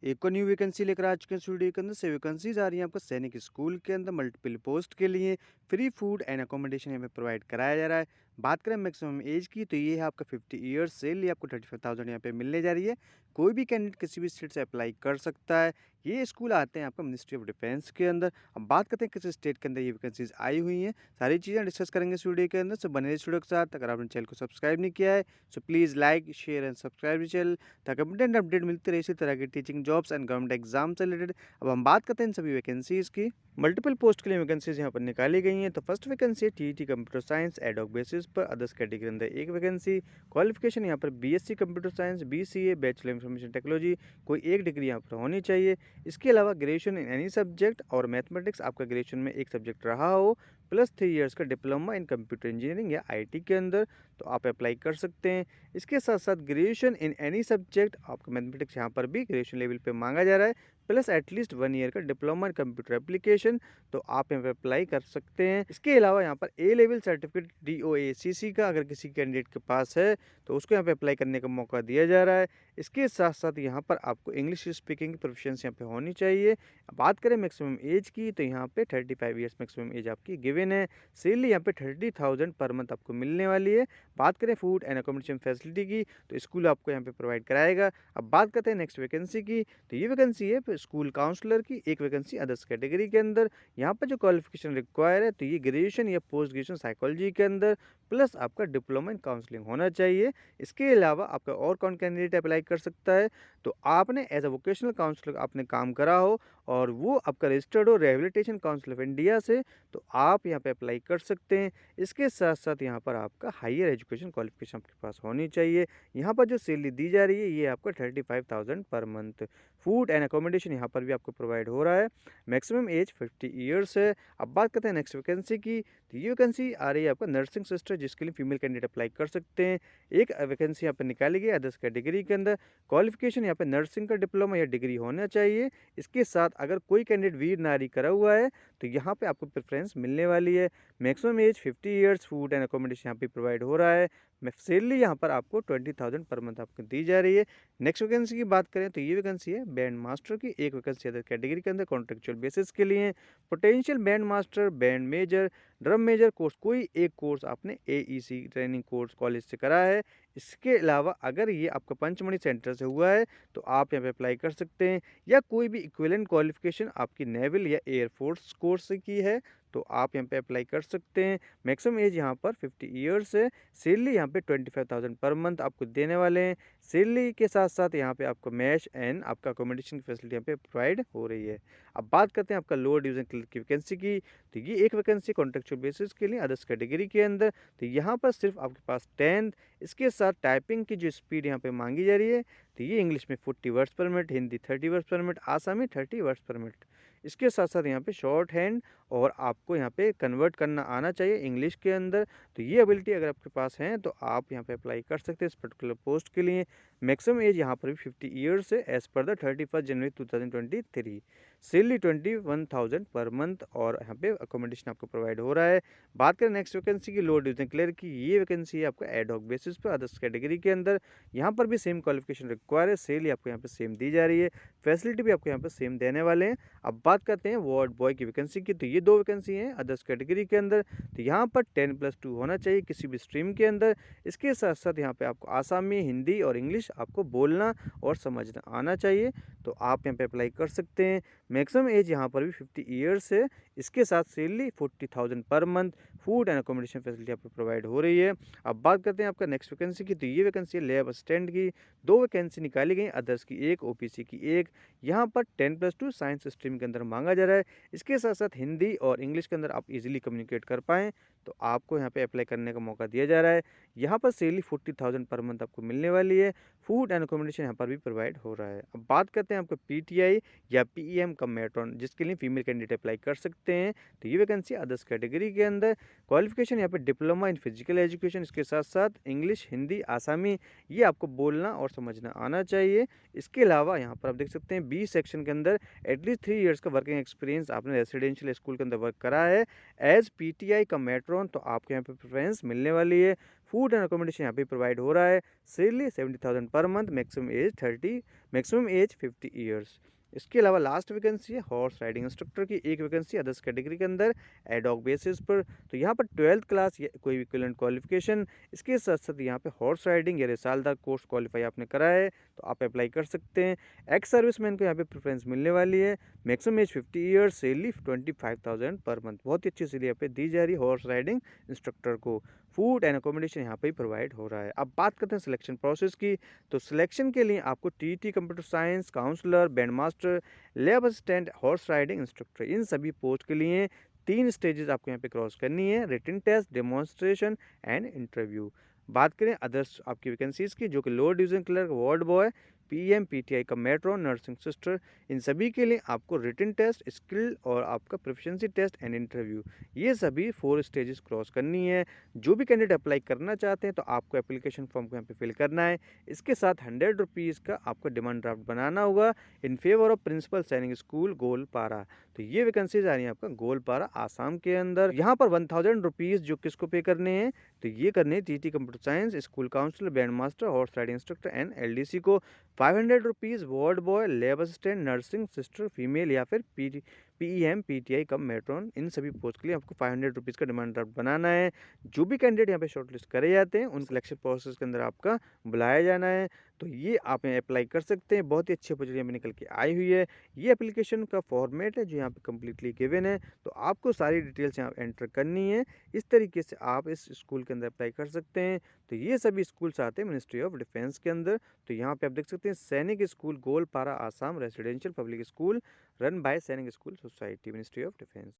एक और new vacancy लेकर आ चुके हैं स्टूडियो के अंदर से वैकेंसीज आ रही हैं आपको सैनिक स्कूल के अंदर मल्टीपल पोस्ट के लिए फ्री फूड एंड अकोमोडेशन यहाँ पे प्रोवाइड कराया जा रहा है। बात करें मैक्सिमम एज की तो ये है आपका 50 ईयर्स से लिए आपको 35,000 यहाँ पे मिलने जा रही है। कोई भी कैंडिडेट किसी भी स्टेट से अप्लाई कर सकता है। ये स्कूल आते हैं आपका मिनिस्ट्री ऑफ डिफेंस के अंदर। अब बात करते हैं किस स्टेट के अंदर ये वैकेंसीज आई हुई हैं, सारी चीज़ें डिस्कस करेंगे इस वीडियो के अंदर। सो बने स्टूडियो के साथ। अगर आपने चैनल को सब्सक्राइब नहीं किया है so please like share and subscribe channel, ताकि अपडेट मिलती रहे इसी तरह की teaching jobs and government exam से रिलेटेड। अब हम बात करते हैं इन सभी वैकेंसीज की। मल्टीपल पोस्ट के लिए वैकेंसीज यहाँ पर निकाली गई हैं। तो फर्स्ट वैकेंसी है TET computer science ad hoc basis पर, अदर्स कैटेगरी के अंदर एक वैकेंसी। क्वालिफिकेशन यहाँ पर BSc computer science, BCA bachelor information technology, कोई एक डिग्री यहाँ पर होनी चाहिए। इसके अलावा ग्रेजुएशन इन एनी सब्जेक्ट और मैथमेटिक्स आपका ग्रेजुएशन में एक सब्जेक्ट रहा हो, प्लस 3 इयर्स का डिप्लोमा इन कंप्यूटर इंजीनियरिंग या आईटी के अंदर, तो आप अप्लाई कर सकते हैं। इसके साथ साथ ग्रेजुएशन इन एनी सब्जेक्ट, आपका मैथमेटिक्स यहाँ पर भी ग्रेजुएशन लेवल पे मांगा जा रहा है, प्लस एटलीस्ट 1 ईयर का डिप्लोमा इन कंप्यूटर एप्लीकेशन, तो आप यहाँ पे अप्लाई कर सकते हैं। इसके अलावा यहाँ पर ए लेवल सर्टिफिकेट DOACC का अगर किसी कैंडिडेट के पास है तो उसको यहाँ पे अप्लाई करने का मौका दिया जा रहा है। इसके साथ साथ यहाँ पर आपको इंग्लिश स्पीकिंग की प्रोफिशिएंसी यहाँ पे होनी चाहिए। बात करें मैक्सिमम एज की तो यहाँ पे 35 ईयर्स मैक्सिमम एज आपकी गिवन है। सैलरी यहाँ पे 30,000 पर मंथ आपको मिलने वाली है। बात करें फूड एंड अकोमोडेशन फैसिलिटी की तो स्कूल आपको यहाँ पे प्रोवाइड कराएगा। अब बात करते हैं नेक्स्ट वैकेंसी की, तो ये वैकेंसी है स्कूल काउंसलर की, एक वैकेंसी अदर्स कैटेगरी के अंदर। यहाँ पर जो क्वालिफिकेशन रिक्वायर है तो ये ग्रेजुएशन या पोस्ट ग्रेजुएशन साइकोलॉजी के अंदर, प्लस आपका डिप्लोमा इन काउंसलिंग होना चाहिए। इसके अलावा आपका और कौन कैंडिडेट अप्लाई कर सकता है, तो आपने एज अ वोकेशनल काउंसलर आपने काम करा हो और वो आपका रजिस्टर्ड हो रिहेबिलिटेशन काउंसिल ऑफ इंडिया से, तो आप यहाँ पे अप्लाई कर सकते हैं। इसके साथ साथ यहाँ पर आपका हायर एजुकेशन क्वालिफिकेशन आपके पास होनी चाहिए। यहाँ पर जो सैलरी दी जा रही है ये आपका 35,000 per month. Food and accommodation यहाँ पर भी आपको प्रोवाइड हो रहा है। मैक्सिमम एज 50 ईयर्स है। अब बात करते हैं नेक्स्ट वैकेंसी की, तो ये वैकेंसी आ रही है आपका नर्सिंग सिस्टर, जिसके लिए फीमेल कैंडिडेट अप्लाई कर सकते हैं। एक वैकेंसी यहाँ पर निकाली गई अदर्स कैटेगरी के अंदर। क्वालिफिकेशन यहाँ पे नर्सिंग का डिप्लोमा या डिग्री होना चाहिए। इसके साथ अगर कोई कैंडिडेट वीर नारी करा हुआ है तो यहाँ पे आपको प्रेफरेंस मिलने वाली है। Maximum age 50 years, food and accommodation यहाँ पे प्रोवाइड हो रहा है। सैलरी यहाँ पर आपको 20,000 पर मंथ आपको दी जा रही है। नेक्स्ट वैकेंसी की बात करें तो ये वैकेंसी है बैंड मास्टर की, एक वैकेंसी अदर कैटेगरी के अंदर कॉन्ट्रेक्चुअल बेसिस के लिए। Potential band master, band major, drum major course, कोई एक कोर्स आपने AEC ट्रेनिंग कोर्स कॉलेज से करा है। इसके अलावा अगर ये आपका पंचमढ़ी सेंटर से हुआ है तो आप यहाँ पे अप्लाई कर सकते हैं, या कोई भी इक्विवेलेंट क्वालिफिकेशन आपकी नेवल या एयरफोर्स कोर्स से की है तो आप यहाँ पे अप्लाई कर सकते हैं। मैक्सिमम एज यहाँ पर 50 ईयर्स है। सैलरी यहाँ पे 25,000 पर मंथ आपको देने वाले हैं। सैलरी के साथ साथ यहाँ पे आपको मैश एंड आपका अकोमोडेशन की फैसिलिटी यहाँ पे प्रोवाइड हो रही है। अब बात करते हैं आपका लोअर डिवीजन क्लर्क की वैकेंसी की, तो ये एक वैकेंसी कॉन्ट्रेक्चुअल बेसिस के लिए अदर्स कैटेगरी के अंदर। तो यहाँ पर सिर्फ आपके पास 10th, इसके साथ टाइपिंग की जो स्पीड यहाँ पे मांगी जा रही है तो ये इंग्लिश में 40 वर्ड्स पर मिनट, हिंदी 30 वर्ड्स पर मिनट, आसामी 30 वर्ड्स पर मिनट। इसके साथ साथ यहाँ पे शॉर्ट हैंड और आपको यहाँ पे कन्वर्ट करना आना चाहिए इंग्लिश के अंदर। तो ये एबिलिटी अगर आपके पास है तो आप यहाँ पे अप्लाई कर सकते हैं इस पर्टिकुलर पोस्ट के लिए। मैक्सिमम एज यहाँ पर भी 50 ईयर्स है as per the 31 January 2023। Salary 21,000 per month और यहाँ पे अकोमोडेशन आपको प्रोवाइड हो रहा है। बात करें नेक्स्ट वैकेंसी की, लोअर डिवीजन क्लर्क की, ये वैकेंसी है आपका एडहॉक बेसिस पर अदर्स कैटेगरी के अंदर। यहाँ पर भी सेम क्वालिफिकेशन रिक्वायर है, सैलरी आपको यहाँ पे सेम दी जा रही है, फैसिलिटी भी आपको यहाँ पे सेम देने वाले हैं। अब बात करते हैं वार्ड बॉय की वैकेंसी की, तो ये दो वैकेंसी हैं अदर्स कैटेगरी के अंदर। तो यहाँ पर 10+2 होना चाहिए किसी भी स्ट्रीम के अंदर। इसके साथ साथ यहाँ पे आपको आसामी, हिंदी और इंग्लिश आपको बोलना और समझना आना चाहिए, तो आप यहाँ पे अप्लाई कर सकते हैं। मैक्सिमम एज यहाँ पर भी 50 ईयर्स है। इसके साथ salary 40,000 per month, food and accommodation facility आपको प्रोवाइड हो रही है। अब बात करते हैं आपका नेक्स्ट वैकेंसी की, तो ये वैकेंसी है लैब असिस्टेंट की। दो वैकेंसी निकाली गई, अदर्स की एक, OPC की एक। यहाँ पर 10+2 साइंस स्ट्रीम के अंदर मांगा जा रहा है। इसके साथ साथ हिंदी और इंग्लिश के अंदर आप इजीली कम्युनिकेट कर पाएँ तो आपको यहाँ पे अप्लाई करने का मौका दिया जा रहा है। यहाँ पर सैलरी 40,000 पर मंथ आपको मिलने वाली है। फूड एंड अकोमोडेशन यहाँ पर भी प्रोवाइड हो रहा है। अब बात करते हैं आपको PTI या PEM कम मेट्रॉन, जिसके लिए फीमेल कैंडिडेट अप्लाई कर सकते हैं। तो ये वैकेंसी अदर्स कैटेगरी के अंदर। क्वालिफिकेशन यहाँ पे डिप्लोमा इन फिजिकल एजुकेशन, इसके साथ साथ इंग्लिश, हिंदी, आसामी ये आपको बोलना और समझना आना चाहिए। इसके अलावा यहाँ पर आप देख सकते हैं B सेक्शन के अंदर एटलीस्ट 3 इयर्स का वर्किंग एक्सपीरियंस आपने रेसिडेंशियल स्कूल के अंदर वर्क करा है एज PTI कम मेट्रॉन, तो आपको यहाँ पे प्रेफरेंस मिलने वाली है। फूड एंड अकोमोडेशन यहाँ पे प्रोवाइड हो रहा है। Salary 70,000 per month, maximum age 50 years. इसके अलावा लास्ट वैकेंसी है हॉर्स राइडिंग इंस्ट्रक्टर की, एक वैकेंसी अदर्स कैटेगरी के अंदर एडॉक बेसिस पर। तो यहाँ पर 12th क्लास या कोई इक्विवेलेंट क्वालिफिकेशन, इसके साथ साथ यहाँ पे हॉर्स राइडिंग या सालदार कोर्स क्वालिफाई आपने करा है तो आप अप्लाई कर सकते हैं। एक्स सर्विसमैन को यहाँ पे प्रेफरेंस मिलने वाली है। Maximum age 50 years, salary 25,000 per month. बहुत ही अच्छी सैलरी यहाँ पे दी जा रही है हॉर्स राइडिंग इंस्ट्रक्टर को। फूड एंड अकोमोडेशन यहाँ पे प्रोवाइड हो रहा है। अब बात करते हैं सिलेक्शन प्रोसेस की। तो सिलेक्शन के लिए आपको टीटी computer science, counsellor, band master, lab assistant, horse riding instructor, इन सभी पोस्ट के लिए 3 स्टेजेस आपको यहाँ पे क्रॉस करनी है, written test, demonstration and interview. बात करें अदर्स आपकी वैकेंसीज़ की, जो कि lower division clerk, ward boy, PM PTI का मेट्रो, नर्सिंग सिस्टर, इन सभी के लिए आपको रिटन टेस्ट, स्किल और आपका प्रोफिशिएंसी टेस्ट एंड इंटरव्यू, ये सभी 4 स्टेजेस क्रॉस करनी है। जो भी कैंडिडेट अप्लाई करना चाहते हैं तो आपको एप्लीकेशन फॉर्म को यहाँ पे फिल करना है। इसके साथ 100 रुपीज़ का आपको डिमांड ड्राफ्ट बनाना होगा इन फेवर ऑफ प्रिंसिपल सैनिक स्कूल गोलपारा। तो ये वैकेंसीज आ रही है आपका गोलपारा आसाम के अंदर। यहाँ पर 1000 रुपीज़ जो किसको पे करने हैं, तो ये करने हैं TT computer science, school counsellor, band master, horse riding instructor and LDC को। 500 rupees ward boy, lab assistant, nursing sister female या फिर पीईएम पीटीआई कम मेट्रॉन, इन सभी पोस्ट के लिए आपको 500 रुपीज़ का डिमांड ड्राफ्ट बनाना है। जो भी कैंडिडेट यहाँ पे शॉर्टलिस्ट करे जाते हैं उन सिलेक्शन प्रोसेस के अंदर आपका बुलाया जाना है। तो ये आप अप्लाई कर सकते हैं। बहुत ही अच्छी अपॉर्चुनिटी में निकल के आई हुई है। ये एप्लीकेशन का फॉर्मेट है जो यहाँ पे कम्प्लीटली गिवन है, तो आपको सारी डिटेल्स यहाँ एंटर करनी है। इस तरीके से आप इस स्कूल के अंदर अप्लाई कर सकते हैं। तो ये सभी स्कूल्स आते हैं मिनिस्ट्री ऑफ डिफेंस के अंदर। तो यहाँ पे आप देख सकते हैं Sainik school Goalpara Assam residential public school run by Sainik school society, ministry of defence.